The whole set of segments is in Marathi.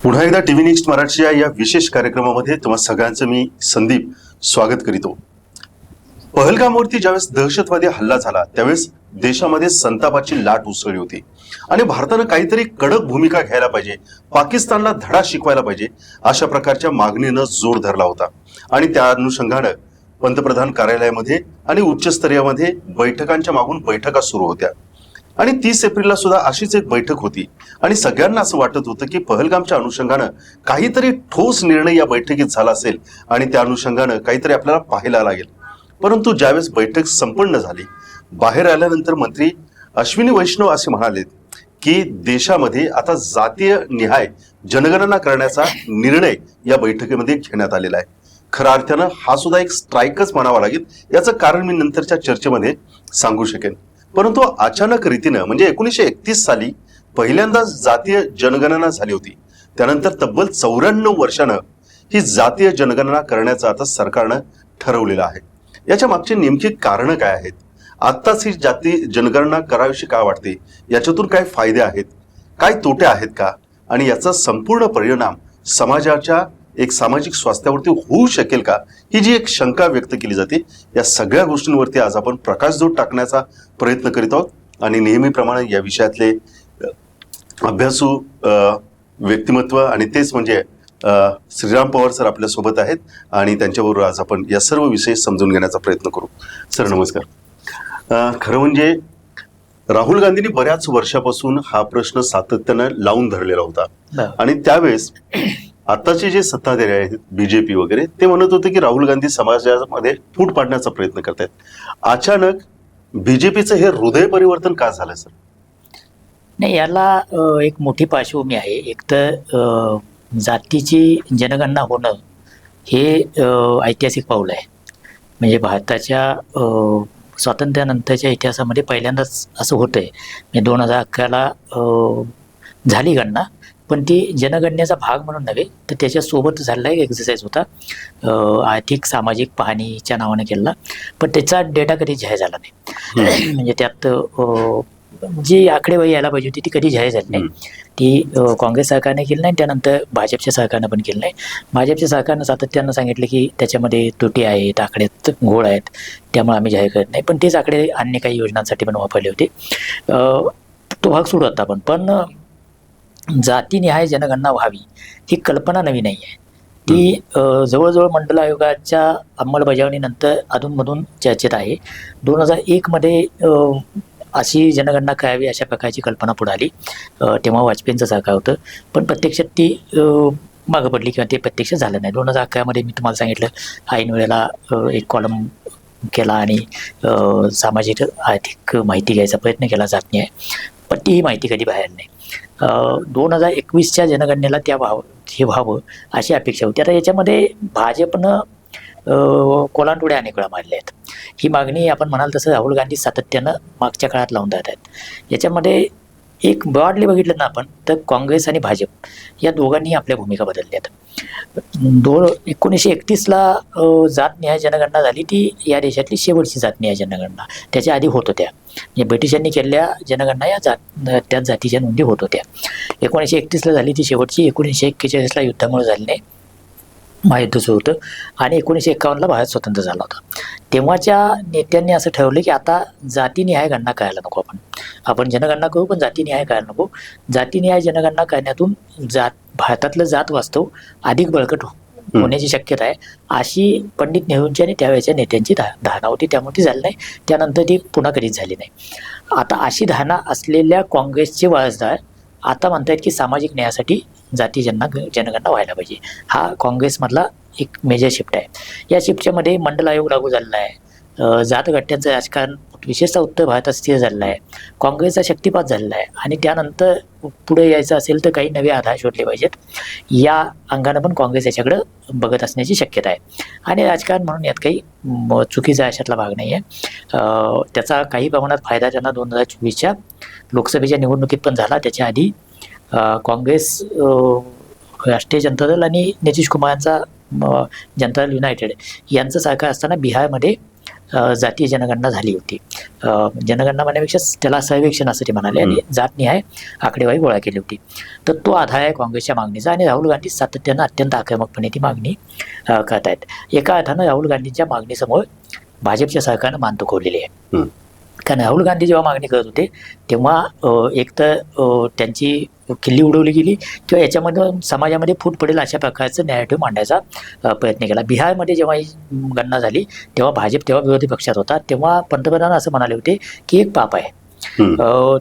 पुन्हा एकदा टीव्ही नेक्स्ट मराठीच्या या विशेष कार्यक्रमामध्ये तुम्हा सगळ्यांचं मी संदीप स्वागत करीतो. पहलगामवरती ज्यावेळेस दहशतवादी हल्ला झाला त्यावेळेस देशामध्ये संतापाची लाट उसळली होती आणि भारतानं काहीतरी कडक भूमिका घ्यायला पाहिजे, पाकिस्तानला धडा शिकवायला पाहिजे अशा प्रकारच्या मागणीनं जोर धरला होता. आणि त्या अनुषंगानं पंतप्रधान कार्यालयामध्ये आणि उच्चस्तरीयमध्ये बैठकांच्या मागून बैठका सुरू होत्या आणि 30 एप्रिलला सुद्धा अशीच एक बैठक होती आणि सगळ्यांना असं वाटत होतं की पहलगामच्या अनुषंगानं काहीतरी ठोस निर्णय या बैठकीत झाला असेल आणि त्या अनुषंगानं काहीतरी आपल्याला पाहायला लागेल. परंतु ज्यावेळेस बैठक संपन्न झाली, बाहेर आल्यानंतर मंत्री अश्विनी वैष्णव असे म्हणाले की देशामध्ये आता जातीय निहाय जनगणना करण्याचा निर्णय या बैठकीमध्ये घेण्यात आलेला आहे. खऱ्या अर्थानं हा सुद्धा एक स्ट्राईकच म्हणावा लागेल. याचं कारण मी नंतरच्या चर्चेमध्ये सांगू शकेन. परंतु अचानक रीतीनं म्हणजे 1931 साली पहिल्यांदा जातीय जनगणना झाली होती. त्यानंतर तब्बल 94 वर्षानं ही जातीय जनगणना करण्याचं आता सरकारनं ठरवलेलं आहे. याच्या मागची नेमकी कारणं काय आहेत? आत्ताच ही जाती जनगणना करावीशी का वाटते? याच्यातून काय फायदे आहेत, काय तोटे आहेत का, आणि याचा संपूर्ण परिणाम समाजाच्या एक सामाजिक स्वास्थ्यावरती होऊ शकेल का, ही जी एक शंका व्यक्त केली जाते. या सगळ्या गोष्टींवरती आज आपण प्रकाशझोत टाकण्याचा प्रयत्न करीत आहोत आणि नेहमीप्रमाणे या विषयातले अभ्यासू व्यक्तिमत्व आणि तेच म्हणजे श्रीराम पवार सर आपल्या सोबत आहेत आणि त्यांच्याबरोबर आज आपण या सर्व विषय समजून घेण्याचा प्रयत्न करू. सर नमस्कार. खरं म्हणजे राहुल गांधींनी बऱ्याच वर्षापासून हा प्रश्न सातत्यानं लावून धरलेला होता आणि त्यावेळेस आताचे जे सत्ताधारी आहेत बीजेपी वगैरे ते म्हणत होते की राहुल गांधी समाजामध्ये फूट पाडण्याचा प्रयत्न करतायत. अचानक बीजेपीचं हे हृदय परिवर्तन का झालं सर? नाही, याला एक मोठी पार्श्वभूमी आहे. एक तर जातीची जनगणना होणं हे ऐतिहासिक पाऊल आहे. म्हणजे भारताच्या स्वातंत्र्यानंतरच्या इतिहासामध्ये पहिल्यांदाच असं होतं आहे. म्हणजे 2011ला झाली गणना, पण ती जनगणनेचा भाग म्हणून नव्हे तर त्याच्यासोबत झालेला एक एक्सरसाइज होता. आर्थिक सामाजिक पाहणीच्या नावाने केलेला, पण त्याचा डेटा कधी जाहीर झाला नाही. म्हणजे त्यात जी आकडेवारी यायला पाहिजे होती ती कधी जाहीर झाली नाही. ती काँग्रेस सरकारने केली नाही, त्यानंतर भाजपच्या सरकारनं पण केलं नाही. भाजपच्या सरकारनं सातत्यानं सांगितलं की त्याच्यामध्ये त्रुटी आहेत, आकड्यात घोळ आहेत, त्यामुळे आम्ही जाहीर करत नाही. पण तेच आकडे अन्य काही योजनांसाठी पण वापरले होते. तो भाग सोडू आता पण जातीनिहाय जनगणना व्हावी ही कल्पना नवी नाही आहे. ती जवळजवळ मंडल आयोगाच्या अंमलबजावणीनंतर अधूनमधून चर्चेत आहे. 2001 मध्ये अशी जनगणना करावी अशा प्रकारची कल्पना पुढे आली. तेव्हा वाजपेयींचं सरकार होतं, पण प्रत्यक्षात ती मागं पडली किंवा ते प्रत्यक्ष झालं नाही. 2011 मध्ये मी तुम्हाला सांगितलं ऐन वेळेला एक कॉलम केला आणि सामाजिक आर्थिक माहिती घ्यायचा प्रयत्न केला जात नाही, पण ती ही माहिती कधी बाहेर नाही. 2021च्या जनगणनेला हे व्हावं अशी अपेक्षा होती. आता याच्यामध्ये भाजपनं कोलांटुड्या अनेक वेळा मारल्या आहेत. ही मागणी आपण म्हणाल तसं राहुल गांधी सातत्यानं मागच्या काळात लावून जात आहेत. याच्यामध्ये एक ब्रॉडली बघितलं ना आपण तर काँग्रेस आणि भाजप या दोघांनी आपल्या भूमिका बदलल्या आहेत. 1931ला जातनिहाय जनगणना झाली, ती या देशातली शेवटची जातनिहाय जनगणना. त्याच्या आधी होत होत्या, म्हणजे ब्रिटिशांनी केलेल्या जनगणना या त्याच जातीच्या नोंदी होत होत्या. 1931ला झाली ती शेवटची. 1941ला युद्धामुळे झाली नाही, महायुद्ध सुरू होतं आणि 1951ला भारत स्वतंत्र झाला होता. तेव्हाच्या नेत्यांनी असं ठरवलं की आता जातीनिहाय गणना करायला नको, आपण जनगणना करू पण जातीनिहाय करायला नको. जातीनिहाय जनगणना करण्यातून भारतातलं जात वास्तव अधिक बळकट होण्याची शक्यता आहे अशी पंडित नेहरूंची आणि त्यावेळेच्या नेत्यांची धारणा होती. त्यामुळे ती झाली नाही. त्यानंतर ती पुन्हा कधीच झाली नाही. आता अशी धारणा असलेल्या काँग्रेसचे वारसदार आता म्हणतायत की सामाजिक न्यायासाठी जाती जनगणना व्हायला पाहिजे. हा काँग्रेसमधला एक मेजर शिफ्ट आहे. या शिफ्टच्यामध्ये मंडल आयोग लागू झालेला आहे. जातगट्ट्यांचं राजकारण विशेषतः उत्तर भारतात स्थिर झालेलं आहे. काँग्रेसचा शक्तिपात झालेला आहे आणि त्यानंतर पुढे यायचं असेल तर काही नवे आधार शोधले पाहिजेत. या अंगानं पण काँग्रेस याच्याकडं बघत असण्याची शक्यता आहे. आणि राजकारण म्हणून यात काही चुकीचा अशातला भाग नाही आहे. त्याचा काही प्रमाणात फायदा त्यांना 2024च्या लोकसभेच्या निवडणुकीत पण झाला. त्याच्या आधी काँग्रेस, राष्ट्रीय जनता दल आणि नितीश कुमार यांचा जनता दल युनायटेड यांचं सरकार असताना बिहारमध्ये जातीय जनगणना झाली होती. जनगणना म्हणण्यापेक्षा त्याला सर्वेक्षण असं ते म्हणाले आणि जातनिहाय आकडेवारी गोळा केली होती. तर तो आधार आहे काँग्रेसच्या मागणीचा आणि राहुल गांधी सातत्यानं अत्यंत आक्रमकपणे ती मागणी करत आहेत. एका अर्थानं राहुल गांधींच्या मागणीसमोर भाजपच्या सरकारनं मान तुकवलेली आहे. कारण राहुल गांधी जेव्हा मागणी करत होते तेव्हा एक तर त्यांची खिल्ली उडवली गेली किंवा याच्यामध्ये समाजामध्ये फूट पडेल अशा प्रकारचं नॅरेटिव्ह मांडायचा प्रयत्न केला. बिहारमध्ये जेव्हा ही गणना झाली तेव्हा भाजप तेव्हा विरोधी पक्षात होता. तेव्हा पंतप्रधान असं म्हणाले होते की एक पाप आहे.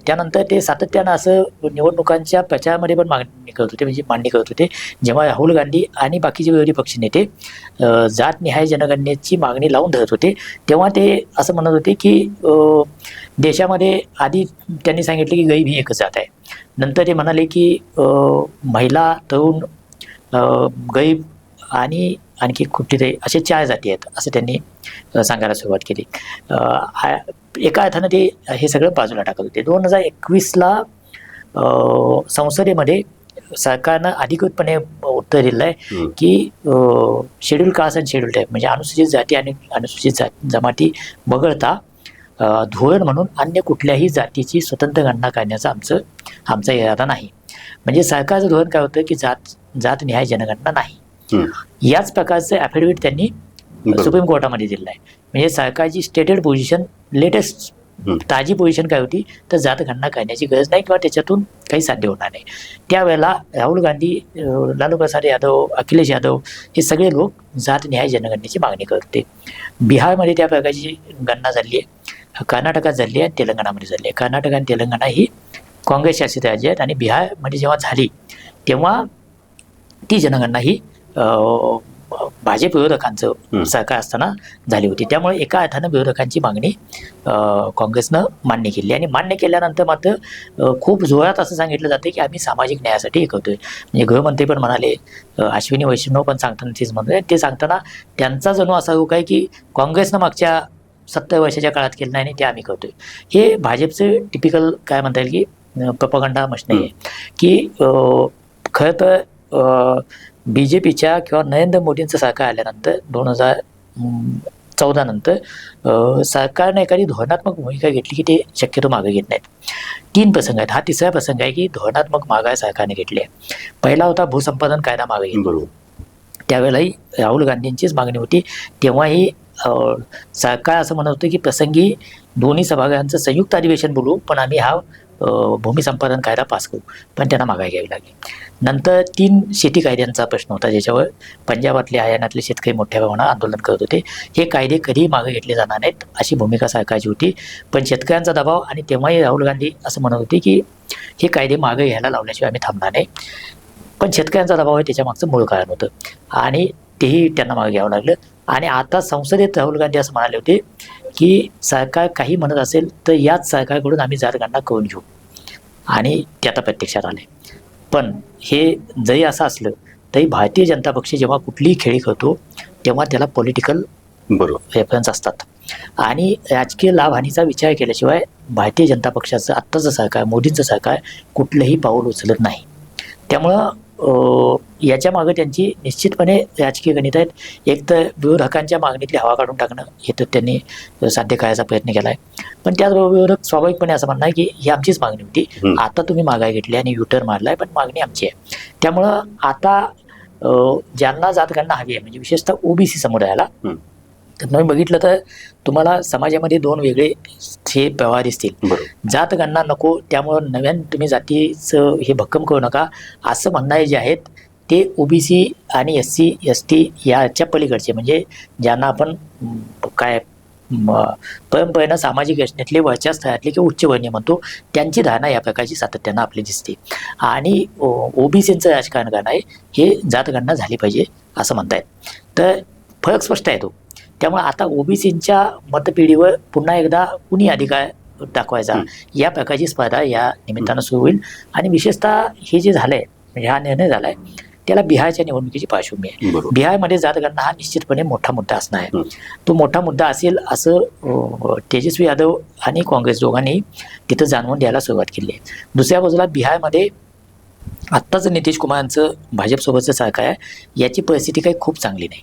त्यानंतर ते सातत्यानं असं निवडणुकांच्या प्रचारामध्ये पण मागणी करत होते, म्हणजे मांडणी करत होते. जेव्हा राहुल गांधी आणि बाकीचे विरोधी पक्ष नेते जातनिहाय जनगणनेची मागणी लावून धरत होते तेव्हा ते असं म्हणत होते की देशामध्ये आधी त्यांनी सांगितले की गरीब ही एकच जात आहे. नंतर ते म्हणाले की महिला, तरुण, गरीब आणि आणखी कुठे असे 4 जाती आहेत असं त्यांनी सांगायला सुरुवात केली. एका अर्थानं ते हे सगळं बाजूला टाकत होते. 2021ला संसदेमध्ये सरकारनं अधिकृतपणे उत्तर दिलं आहे की शेड्यूल कास्ट आणि शेड्यूल टाईप म्हणजे अनुसूचित जाती आणि अनुसूचित जमाती वगळता धोरण म्हणून अन्य कुठल्याही जातीची स्वतंत्र गणना करण्याचा आमचा इरादा नाही. म्हणजे सरकारचं धोरण काय होतं की जातनिहाय जनगणना नाही. याच प्रकारचं ॲफिडेव्हिट त्यांनी सुप्रीम कोर्टामध्ये दिलं आहे. म्हणजे सरकारची स्टेटेड पोझिशन, लेटेस्ट ताजी पोझिशन काय होती तर जातगणना करण्याची गरज नाही किंवा त्याच्यातून काही साध्य होणार नाही. त्यावेळेला राहुल गांधी, लालू प्रसाद यादव, अखिलेश यादव हे सगळे लोक जातनिहाय जनगणनेची मागणी करत होते. बिहारमध्ये त्या प्रकारची गणना झाली आहे, कर्नाटकात झाली आहे, तेलंगणामध्ये झाली आहे. कर्नाटक आणि तेलंगणा ही काँग्रेस शासित राज्य आहेत आणि बिहारमध्ये जेव्हा झाली तेव्हा ती जनगणना ही भाजप विरोधकांचं सरकार असताना झाली होती. त्यामुळे एका अर्थानं विरोधकांची मागणी काँग्रेसनं मान्य केली आणि मान्य केल्यानंतर मात्र खूप जोरात असं सांगितलं जातं की आम्ही सामाजिक न्यायासाठी हे करतोय. म्हणजे गृहमंत्री पण म्हणाले, अश्विनी वैष्णव पण सांगताना तेच म्हणतोय. ते सांगताना त्यांचा जणू असा रोग आहे की काँग्रेसनं मागच्या 70 वर्षाच्या काळात केलं नाही आणि ते आम्ही करतोय. हे भाजपचं टिपिकल काय म्हणता येईल की प्रोपगंडा मशनरी आहे की खरं तर BJPच्या किंवा नरेंद्र मोदींचं सरकार आल्यानंतर 2014 नंतर सरकारने एखादी धोरणात्मक भूमिका घेतली की ते शक्यतो मागे घेत नाहीत. 3 प्रसंग आहेत. हा तिसरा प्रसंग आहे की धोरणात्मक मागाय सरकारने घेतली आहे. पहिला होता भूसंपादन कायदा मागे घेतला. त्यावेळेलाही राहुल गांधींचीच मागणी होती. तेव्हाही सरकार असं म्हणत होतं की प्रसंगी दोन्ही सभागृहांचं संयुक्त अधिवेशन बोलू पण आम्ही हा भूमी संपादन कायदा पास करू, पण त्यांना मागाई घ्यावी लागली. नंतर 3 शेती कायद्यांचा प्रश्न होता ज्याच्यावर पंजाबातले हरियाणातले शेतकरी मोठ्या प्रमाणात आंदोलन करत होते. हे कायदे कधीही मागे घेतले जाणार नाहीत अशी भूमिका सरकारची होती. पण शेतकऱ्यांचा दबाव आणि तेव्हाही राहुल गांधी असं म्हणत होते की हे कायदे मागे घ्यायला लावल्याशिवाय आम्ही थांबणार नाही. पण शेतकऱ्यांचा दबाव आहे त्याच्यामागचं मूळ कारण होतं आणि तेही त्यांना मागे घ्यावं लागलं. आणि आता संसदेत राहुल गांधी असं म्हणाले होते की सरकार काही म्हणत असेल तर याच सरकारकडून आम्ही जातगणना करून घेऊ आणि ते आता प्रत्यक्षात आले. पण हे जरी असं असलं तरी भारतीय जनता पक्ष जेव्हा कुठलीही खेळी करतो तेव्हा त्याला पॉलिटिकल रेफरन्स असतात आणि राजकीय लाभहानीचा विचार केल्याशिवाय भारतीय जनता पक्षाचं आत्ताचं सरकार, मोदींचं सरकार कुठलंही पाऊल उचलत नाही. त्यामुळं याच्या मागे त्यांची निश्चितपणे राजकीय गणित आहेत. एक तर विरोधकांच्या मागणीतली हवा काढून टाकणं हे तर त्यांनी साध्य करायचा प्रयत्न केला आहे. पण त्याचबरोबर विरोधक स्वाभाविकपणे असं म्हणणं आहे की ही आमचीच मागणी होती, आता तुम्ही मागाई घेतली आणि युटर्न मारलाय पण मागणी आमची आहे. त्यामुळं आता ज्यांना जातगणना हवी आहे म्हणजे विशेषतः OBC समुदायाला तर तुम्ही बघितलं तर तुम्हाला समाजामध्ये 2 वेगळे हे प्रवाह दिसतील. जातगणना नको त्यामुळं नव्यानं तुम्ही जातीचं हे भक्कम करू नका असं म्हणणारे जे आहेत ते OBC आणि SC ST याच्या पलीकडचे म्हणजे ज्यांना आपण काय परंपरेनं सामाजिक रचनेतले वरच्या स्तरातले किंवा उच्चवर्णीय म्हणतो त्यांची धारणा या प्रकारची सातत्यानं आपली दिसते. आणि OBCचं राजकारण करणं आहे हे जातगणना झाली पाहिजे असं म्हणतायत. तर फरक स्पष्ट आहे तो. त्यामुळे आता OBCच्या मतपिढीवर पुन्हा एकदा कुणी अधिकार दाखवायचा या प्रकारची स्पर्धा या निमित्तानं सुरू होईल. आणि विशेषतः हे जे झालंय म्हणजे हा निर्णय झालाय त्याला बिहारच्या निवडणुकीची पार्श्वभूमी आहे. बिहारमध्ये जातगणना हा निश्चितपणे मोठा मुद्दा असणार आहे. तो मोठा मुद्दा असेल असं तेजस्वी यादव आणि काँग्रेस दोघांनी तिथं जाणवून द्यायला सुरुवात केली आहे. दुसऱ्या बाजूला बिहारमध्ये आत्ताचं नितीश कुमारांचं भाजपसोबतचं सरकार आहे याची परिस्थिती काही खूप चांगली नाही.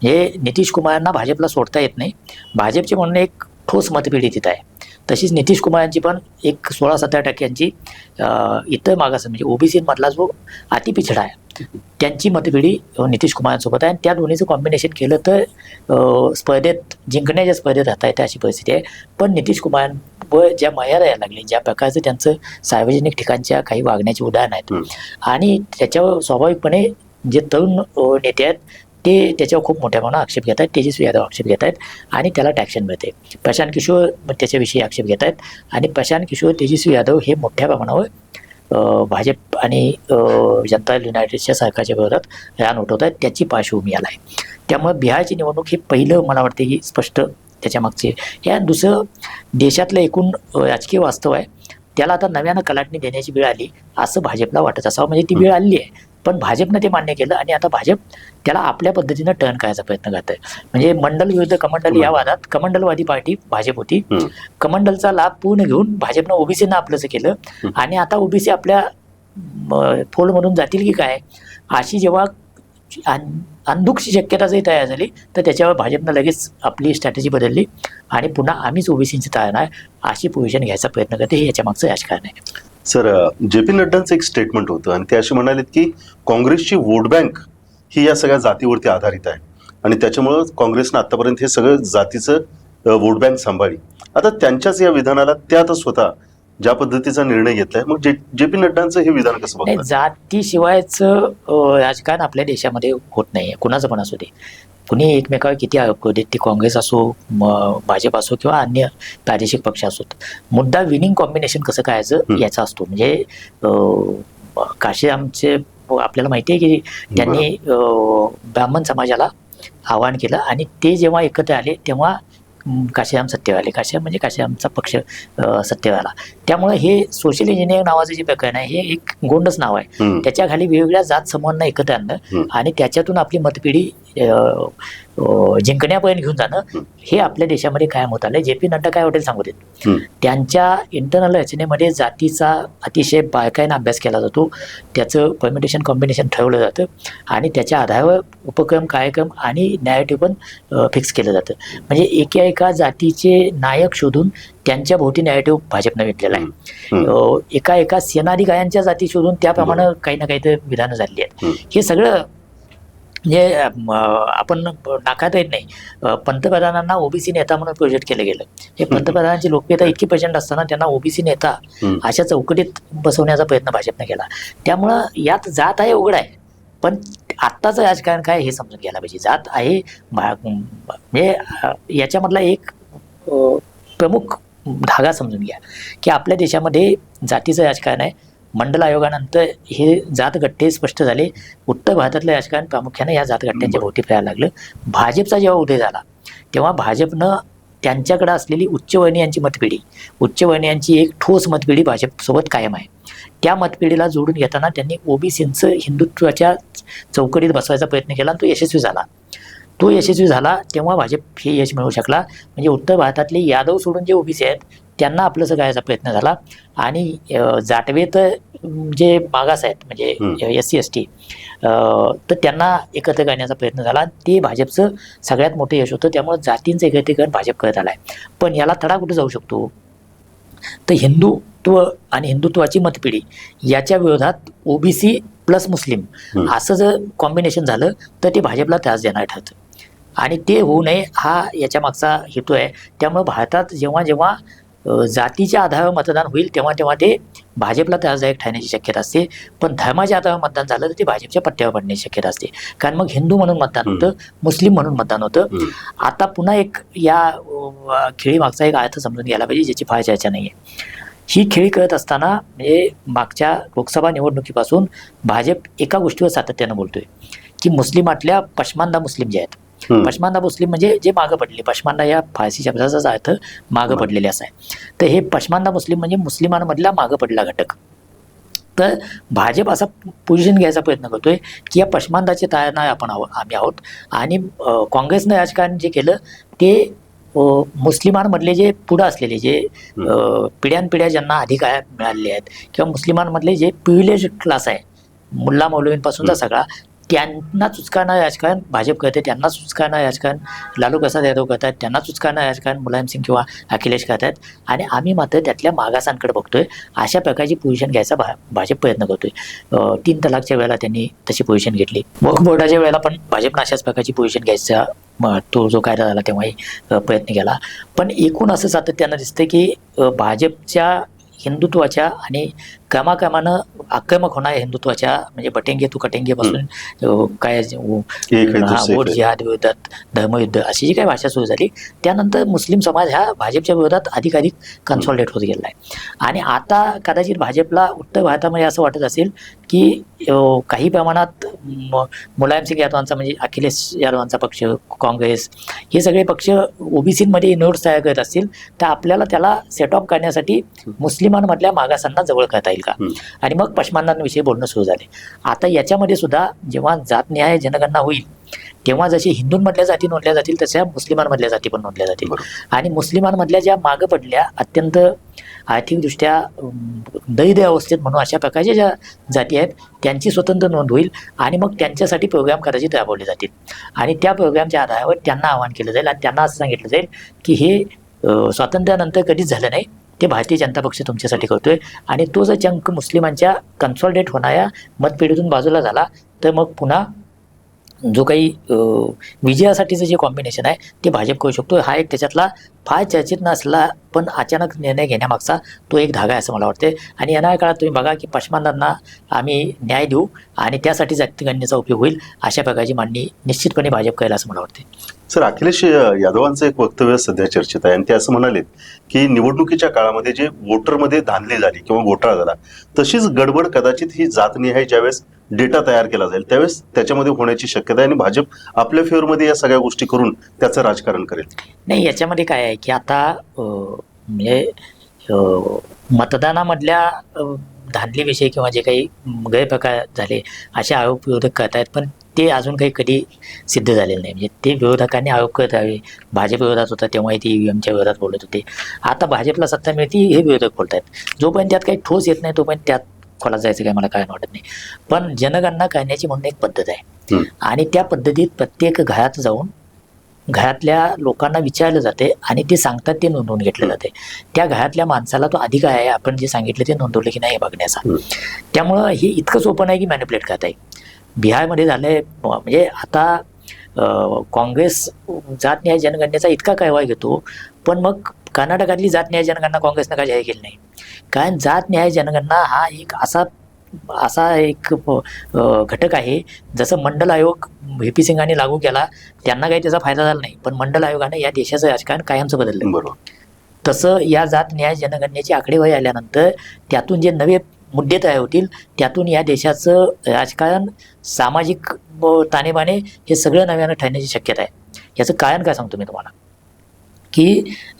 हे नितीश कुमारांना भाजपला सोडता येत नाही. भाजपचे म्हणून एक ठोस मतपेढी तिथं आहे. तशीच नितीश कुमारांची पण एक 16-17% इतर मागास म्हणजे ओबीसी मधला जो अतिपिछडा आहे त्यांची मतपेढी नितीश कुमारांसोबत आहे. आणि त्या दोन्हीचं कॉम्बिनेशन केलं तर स्पर्धेत जिंकण्याच्या स्पर्धेत राहता येते अशी परिस्थिती आहे. पण नितीश कुमारांवर ज्या मर्यादा यायला लागली, ज्या प्रकारचं त्यांचं सार्वजनिक ठिकाणच्या काही वागण्याची उदाहरणं आहेत आणि त्याच्यावर स्वाभाविकपणे जे तरुण नेते आहेत ते त्याच्यावर खूप मोठ्या प्रमाणात आक्षेप घेत आहेत. तेजस्वी यादव आक्षेप घेत आहेत आणि त्याला टॅक्शन मिळते. प्रशांत किशोर त्याच्याविषयी आक्षेप घेत आहेत आणि प्रशांत किशोर, तेजस्वी यादव हे मोठ्या प्रमाणावर भाजप आणि जनता दल युनायटेडच्या सरकारच्या विरोधात रान उठवत आहेत. त्याची पार्श्वभूमी याला आहे. त्यामुळे बिहारची निवडणूक हे पहिलं मला वाटतं की स्पष्ट त्याच्या मागचे. या दुसरं देशातलं एकूण राजकीय वास्तव आहे, त्याला आता नव्यानं कलाटणी देण्याची वेळ आली असं भाजपला वाटत असावं. म्हणजे ती वेळ आली आहे, पण भाजपनं ते मान्य केलं आणि आता भाजप त्याला आपल्या पद्धतीनं टर्न करायचा प्रयत्न करत आहे. म्हणजे मंडल विरुद्ध कमंडल या वादात कमंडलवादी पार्टी भाजप होती. कमंडलचा लाभ पूर्ण घेऊन भाजपनं ओबीसीनं आपलंच केलं आणि आता ओबीसी आपल्या फोल्डमधून जातील की काय अशी जेव्हा अंधुकची शक्यता जरी तयार झाली तर त्याच्यावर भाजपनं लगेच आपली स्ट्रॅटेजी बदलली आणि पुन्हा आम्हीच ओबीसींची ताळणार अशी पोझिशन घ्यायचा प्रयत्न करते. हे याच्या मागचं राजकारण आहे. सर, जे पी नड्डांचं एक स्टेटमेंट होतं आणि ते असे म्हणालेत की काँग्रेसची वोट बँक ही या सगळ्या जातीवरती आधारित आहे आणि त्याच्यामुळं काँग्रेसनं आतापर्यंत हे सगळं जातीचं वोट बँक सांभाळली. आता त्यांच्याच या विधानाला त्या आता स्वतः ज्या पद्धतीचा निर्णय घेतलाय, मग जे पी नड्डांचं हे विधान कसं बघतात? जातीशिवायचं राजकारण आपल्या देशामध्ये होत नाही. कुणाचं पण असू दे, कुणी एकमेकावर किती आरोप करू देत, ते काँग्रेस असो, भाजप असो किंवा अन्य प्रादेशिक पक्ष असोत. मुद्दा विनिंग कॉम्बिनेशन कसं करायचं याचा असतो. म्हणजे काशीरामचे आपल्याला माहिती आहे की त्यांनी ब्राह्मण समाजाला आवाहन केलं आणि ते जेव्हा एकत्र आले तेव्हा काशीराम सत्तेवर आले. काशीराम म्हणजे काशीरामचा पक्ष सत्तेवर आला. त्यामुळे हे सोशल इंजिनिअरिंग नावाचं जे प्रकरण आहे हे एक गोंडच नाव आहे. त्याच्या खाली वेगवेगळ्या जात समूहांना एकत्र आणणं आणि त्याच्यातून आपली मतपिढी जिंकण्यापर्यंत घेऊन जाणं हे आपल्या देशामध्ये कायम होत आलंय. जे पी नड्डा काय वाटेल सांगू देत. त्यांच्या इंटरनल रचनेमध्ये जातीचा अतिशय बारकाईनं अभ्यास केला जातो. त्याचं परमिटेशन कॉम्बिनेशन ठरवलं जातं आणि त्याच्या आधारावर उपक्रम, कार्यक्रम आणि नॅरेटिव्ह पण फिक्स केलं जातं. म्हणजे एका जातीचे नायक शोधून त्यांच्या भोवती नॅरेटिव्ह भाजपनं विकलेला आहे. एका सेनाधिकाऱ्यांच्या जाती शोधून त्याप्रमाणे काही ना काही तर विधानं झालेली आहेत. हे सगळं म्हणजे आपण नाकारता येत नाही. पंतप्रधानांना ओबीसी नेता म्हणून प्रोजेक्ट केलं गेलं. हे पंतप्रधानांची लोकप्रियता इतकी प्रचंड असताना त्यांना ओबीसी नेता अशा चौकटीत बसवण्याचा प्रयत्न भाजपनं केला. त्यामुळं यात जात आहे उघड आहे, पण आत्ताचं राजकारण काय हे समजून घ्यायला पाहिजे. जात आहे म्हणजे याच्यामधला एक प्रमुख धागा समजून घ्या की आपल्या देशामध्ये जातीचं राजकारण आहे. मंडल आयोगानंतर हे जातगट्टे स्पष्ट झाले. उत्तर भारतातलं राजकारण प्रामुख्याने या जातगट्ट्यांच्या भोवती फिरायला लागलं. भाजपचा जेव्हा उदय झाला तेव्हा भाजपनं त्यांच्याकडे असलेली उच्चवर्णीयांची मतपिढी, उच्चवर्णीयांची एक ठोस मतपिढी भाजपसोबत कायम आहे. त्या मतपिढीला जोडून घेताना त्यांनी ओबीसींचं हिंदुत्वाच्या चौकटीत बसवायचा प्रयत्न केला आणि तो यशस्वी झाला. तेव्हा भाजप हे यश मिळवू शकला. म्हणजे उत्तर भारतातले यादव सोडून जे ओबीसी आहेत त्यांना आपलंसं करायचा प्रयत्न झाला आणि जाटवे तर जे मागास आहेत म्हणजे SC ST तर त्यांना एकत्र करण्याचा प्रयत्न झाला. ते भाजपचं सगळ्यात मोठं यश होतं. त्यामुळे जातींचं एकत्रीकरण भाजप करत आलाय. पण याला तडा कुठे जाऊ शकतो तर हिंदुत्व आणि हिंदुत्वाची मतपिढी याच्या विरोधात ओबीसी प्लस मुस्लिम असं जर कॉम्बिनेशन झालं तर ते भाजपला त्रास देणार ठरतं आणि ते होऊ नये हा याच्या मागचा हेतू आहे. त्यामुळे भारतात जेव्हा जेव्हा जातीच्या आधारावर मतदान होईल तेव्हा ते भाजपला त्रासदायक ठरण्याची शक्यता असते. पण धर्माच्या आधारावर मतदान झालं तर ते भाजपच्या पट्ट्यावर पडण्याची शक्यता असते. कारण मग हिंदू म्हणून मतदान होतं, मुस्लिम म्हणून मतदान होतं. आता पुन्हा एक या खेळी मागचा एक अर्थ समजून घ्यायला पाहिजे ज्याची फार चर्चा नाही आहे. ही खेळी करत असताना म्हणजे मागच्या लोकसभा निवडणुकीपासून भाजप एका गोष्टीवर सातत्यानं बोलतोय की मुस्लिमातल्या पश्मानदा मुस्लिम जे आहेत, पश्मानदा मुस्लिम म्हणजे जे मागं पडले, पश्मानदा या फारसी शब्दाचा अर्थ मागं पडलेले असा आहे. तर हे पश्मानदा मुस्लिम म्हणजे मुस्लिमांमधला मागं पडला घटक. तर भाजप असा पोझिशन घ्यायचा प्रयत्न करतोय की या पश्मानदाचे तारणा आम्ही आहोत आणि काँग्रेसनं राजकारण जे केलं ते मुस्लिमांमधले जे पुढं असलेले जे पिढ्यानपिढ्या ज्यांना अधिकार मिळालेले आहेत किंवा मुस्लिमांमधले जे प्रिव्हिलेज क्लास आहे मुल्ला मौलवींपासूनचा सगळा त्यांना चुचकारणं राजकारण भाजप करते, त्यांना चुचकारणं राजकारण लालू प्रसाद यादव करतात, त्यांना चुचकारणं राजकारण मुलायम सिंग किंवा अखिलेश करतात. आणि आम्ही मात्र त्यातल्या मागासांकडे बघतोय. अशा प्रकारची पोझिशन घ्यायचा भाजप प्रयत्न करतोय. 3 तलाकच्या वेळेला त्यांनी तशी पोझिशन घेतली. वक्फ बोर्डाच्या वेळेला पण भाजपनं अशाच प्रकारची पोझिशन घ्यायचा तो जो कायदा झाला तेव्हाही प्रयत्न केला. पण एकूण असं सातत्यानं दिसतं की भाजपच्या हिंदुत्वाच्या आणि क्रमाक्रमानं आक्रमक होणाऱ्या हिंदुत्वाच्या म्हणजे बटेंगे तू कटेंगे पासून काय वोट जिहाद विरोधात धर्मयुद्ध अशी जी काही भाषा सुरू झाली त्यानंतर मुस्लिम समाज हा भाजपच्या विरोधात अधिकाधिक कन्सॉलिडेट होत गेलेला आहे. आणि आता कदाचित भाजपला उत्तर भारतामध्ये असं वाटत असेल की काही प्रमाणात मुलायम सिंग यादवांचा म्हणजे अखिलेश यादवांचा पक्ष, काँग्रेस हे सगळे पक्ष ओबीसीमध्ये नोट्स तयार करत असतील तर आपल्याला त्याला सेट ऑफ करण्यासाठी मुस्लिमांमधल्या मागासांना जवळ करता येईल का. आणि मग पश्चिमांविषयी बोलणं सुरू झाले. आता याच्यामध्ये सुद्धा जेव्हा जातनिहाय जनगणना होईल तेव्हा जशी हिंदूंमधल्या जाती नोंदल्या जातील तशा मुस्लिमांमधल्या जाती पण नोंदल्या जातील. आणि मुस्लिमांमधल्या ज्या मागं पडल्या अत्यंत आर्थिकदृष्ट्या दैर्य अवस्थेत म्हणून अशा प्रकारच्या ज्या जाती आहेत त्यांची स्वतंत्र नोंद होईल. आणि मग त्यांच्यासाठी प्रोग्राम कदाचित राबवले जातील. आणि त्या प्रोग्रामच्या आधारावर त्यांना आवाहन केलं जाईल आणि त्यांना असं सांगितलं जाईल की हे स्वातंत्र्यानंतर कधीच झालं नाही, ते भारतीय जनता पक्ष तुमच्यासाठी करतोय. आणि तो जर चंक मुस्लिमांच्या कन्सॉलिडेट होणाऱ्या मतपेढीतून बाजूला झाला तर मग पुन्हा जो काही विजयासाठीचं जे कॉम्बिनेशन आहे ते भाजप करू शकतो. हा एक त्याच्यातला फार चर्चेत नसला पण अचानक निर्णय घेण्यामागचा तो एक धागा आहे असं मला वाटते. आणि येणाऱ्या काळात तुम्ही बघा की पश्चिमांना आम्ही न्याय देऊ आणि त्यासाठी जातीगणनेचा उपयोग होईल अशा प्रकारची मांडणी निश्चितपणे भाजप करेल असं मला वाटते. सर, अखिलेश यादवांचं एक वक्तव्य सध्या चर्चेत आहे आणि ते असं म्हणालेत की निवडणुकीच्या काळामध्ये जे वोटरमध्ये धांदली झाली किंवा घोटाळा झाला तशीच गडबड कदाचित ही जातनिहाय ज्यावेळेस डेटा तयार केला जाईल त्यावेळेस त्याच्यामध्ये होण्याची शक्यता आहे आणि भाजप आपल्या फेवरमध्ये या सगळ्या गोष्टी करून त्याचं राजकारण करेल. नाही, याच्यामध्ये काय आहे की आता म्हणजे मतदानामधल्या धांदलीविषयी किंवा जे काही गैरप्रकार झाले असे आरोप विरोधक करतायत पण ते अजून काही कधी सिद्ध झालेलं नाही. म्हणजे ते विरोधकांनी आरोप करत राहावे. भाजप विरोधात होता तेव्हाही ते ईव्हीएमच्या विरोधात बोलत होते. आता भाजपला सत्ता मिळते हे विरोधक बोलत आहेत. जोपर्यंत त्यात काही ठोस येत नाही तोपर्यंत त्यात खोलात जायचं काही मला काय वाटत नाही. पण जनगणना करण्याची म्हणून एक पद्धत आहे आणि त्या पद्धतीत प्रत्येक घरात जाऊन घरातल्या लोकांना विचारलं जाते आणि ते सांगतात ते नोंदवून घेतलं जाते. त्या घरातल्या माणसाला तो अधिकार आहे आपण जे सांगितलं ते नोंदवलं की नाही बघण्याचा. त्यामुळं हे इतकं सोपं नाही की मॅनिप्युलेट करता येईल. बिहारमध्ये झालंय म्हणजे आता काँग्रेस जात न्याय जनगणनेचा इतका कारवाई घेतो पण मग कर्नाटकातली जात न्याय जनगणना काँग्रेसनं का जाहीर केली नाही. कारण जात न्याय जनगणना हा एक असा एक घटक आहे जसं मंडल आयोग व्ही.पी. सिंगांनी लागू केला त्यांना काही त्याचा फायदा झाला नाही पण मंडल आयोगाने या देशाचं राजकारण कायमचं बदललं. बरोबर. तसं या जात न्याय जनगणनेची आकडेवारी आल्यानंतर त्यातून जे नवे मुद्दे तयार होतील त्यातून या देशाचं राजकारण सामाजिक ताणेबाणे हे सगळं नव्यानं ठरण्याची शक्यता आहे. याचं कारण काय सांगतो मी तुम्हाला की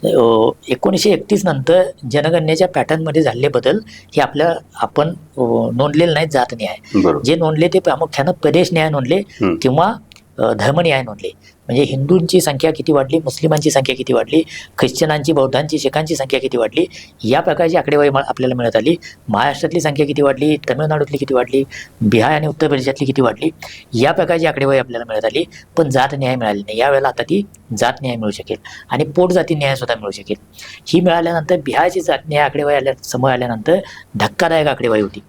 1931 नंतर जनगणनेच्या पॅटर्नमध्ये झालेले बदल हे आपण नोंदलेले नाहीत जात न्याय. जे नोंदले ते प्रामुख्यानं प्रदेश न्याय नोंदले किंवा धर्मन्याय नोंदले. म्हणजे हिंदूंची संख्या किती वाढली, मुस्लिमांची संख्या किती वाढली, ख्रिश्चनांची, बौद्धांची, शिखांची संख्या किती वाढली या प्रकारची आकडेवारी आपल्याला मिळत आली. महाराष्ट्रातली संख्या किती वाढली, तामिळनाडूतली किती वाढली, बिहार आणि उत्तर प्रदेशातली किती वाढली या प्रकारची आकडेवारी आपल्याला मिळत आली. पण जात न्याय मिळाली नाही. यावेळेला आता ती जात न्याय मिळू शकेल आणि पोटजाती न्याय सुद्धा मिळू शकेल. ही मिळाल्यानंतर बिहारची जात न्याय आकडेवारी समोर आल्यानंतर धक्कादायक आकडेवारी होती